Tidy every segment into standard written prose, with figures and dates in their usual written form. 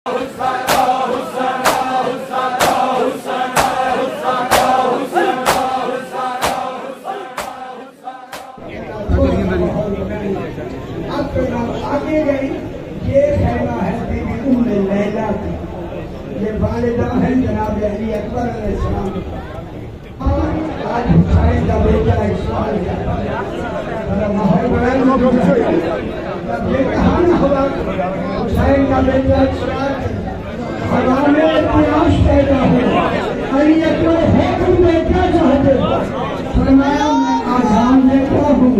आगे गई ये कहना है बीबी उम्मे लैला की, ये वालिदा है जनाब अली अकबर अलैहिस्सलाम। आज हुसैन का बेटा इस्माइल ये कहानी हुआ, हुसैन का बेटा इस्माइल हमारे इतिहास पैदा हुआ। अली अकबर हुक्म में क्या चाहते, फरमाया मैं आजान देता हूँ,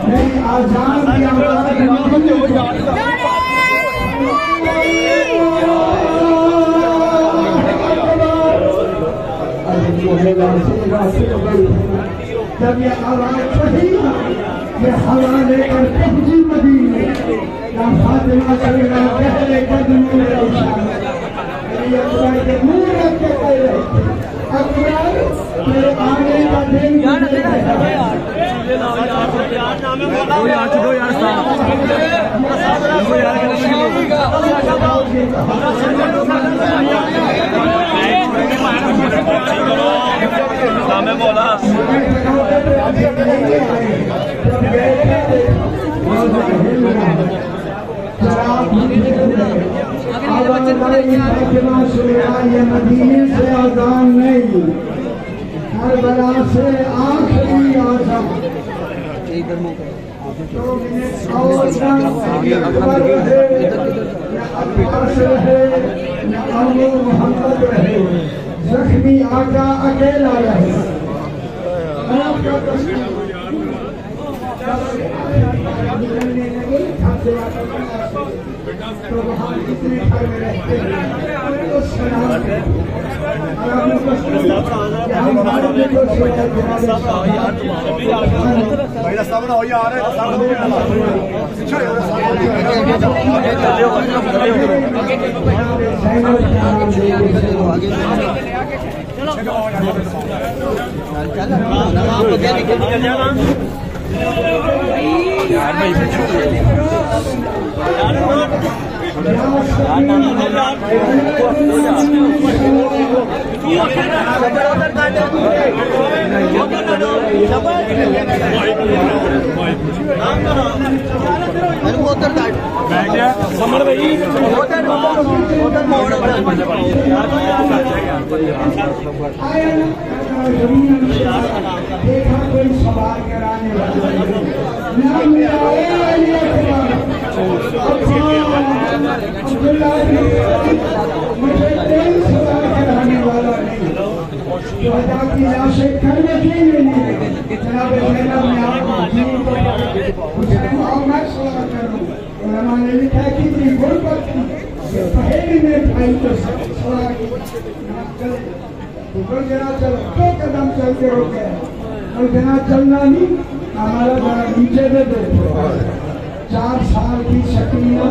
मेरी आजान की आवाज जब ये आवाज सही ये हवा लेकर पहुंची मदीने, या फातिमा सगीरा पहले कदमों में अली अकबर के मुंह रख के कह रहे अकबर तेरे आने का दिन बोला मदीने से आजान नहीं, करबला से आखिरी आजान। मोहम्मद रहे, जख्मी आका अकेला रहे। तो वहाँ कितने घर में रहते हैं देखा कोई सवाल कराने वाला मुझे कोई सवाल कराने वाला नहीं, की लाशें करने के लिए नहीं। जनाब ज़ैनब ने आपको लिखा है कि गुरबत पहेली में भाई तो जरा चलो, दो कदम चल के रुक गए और जरा चलना नहीं, हमारा जरा नीचे दे दो। 4 साल की शकीना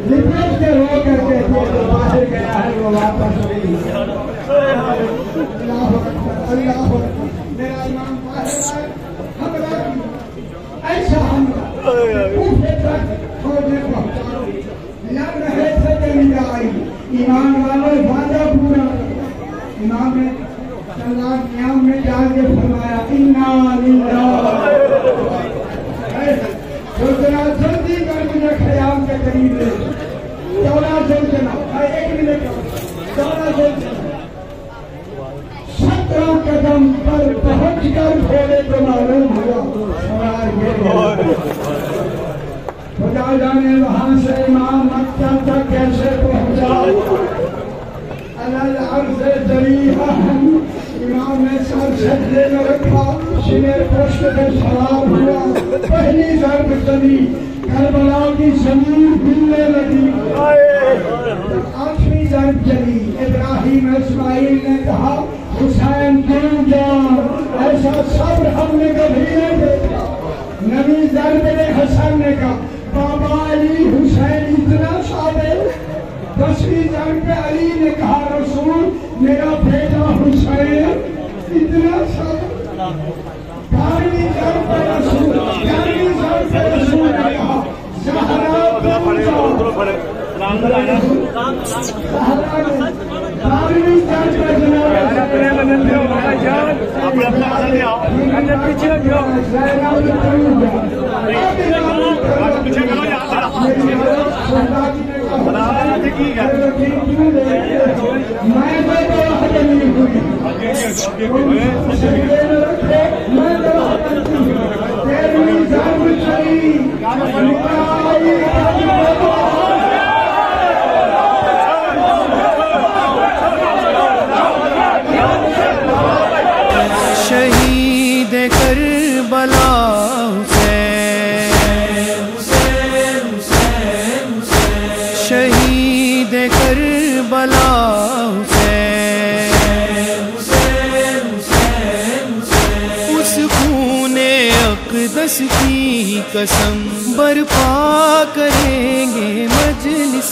लिपट के रो करके तो बाहर गया है, वो वापस नहीं। अल्लाह मेरा नाम ऐसा हम लग रहे थे जमीन आई ईमान वाले वादा पूरा। इमाम ने सलात क़याम में जाके फरमाया इन्ना लिल्लाह, जो जना जल्दी कर मुझे क़याम के करीब ले 14 ज़ुल्हज्जा 1 मिनट 14 ज़ुल्हज्जा 17 कदम पर पहुंच कर बोले तो मालूम हुआ खुदा जाने वहां से इमाम मक्का तक कैसे पहुंचा। अलल अर्ज़ जरीहा इमाम ने सर सजदे में रखा, शिमेर पुष्प पे सवार हुआ, पहली ज़र्ब चली, करबला की ज़मीन हिलने लगी। 8वीं ज़र्ब चली, इब्राहिम इस्माइल ने कहा हुसैन क्यों जाओ, ऐसा सब्र हमने कभी नहीं देखा। 9वीं ज़र्ब ने हसन ने कहा बाबा अली हुसैन इतना साबिर। 10वीं ज़र्ब पे अली ने कहा रसूल मेरा बेटा हुसैन इतना साबिर। 12वीं ज़र्ब पे रसूल ने कहा ज़हरा शहीद करबला हुसैन, शहीद करबला हुसैन, उस खूने अक़दस की कसम बर्पा करेंगे मजलिस।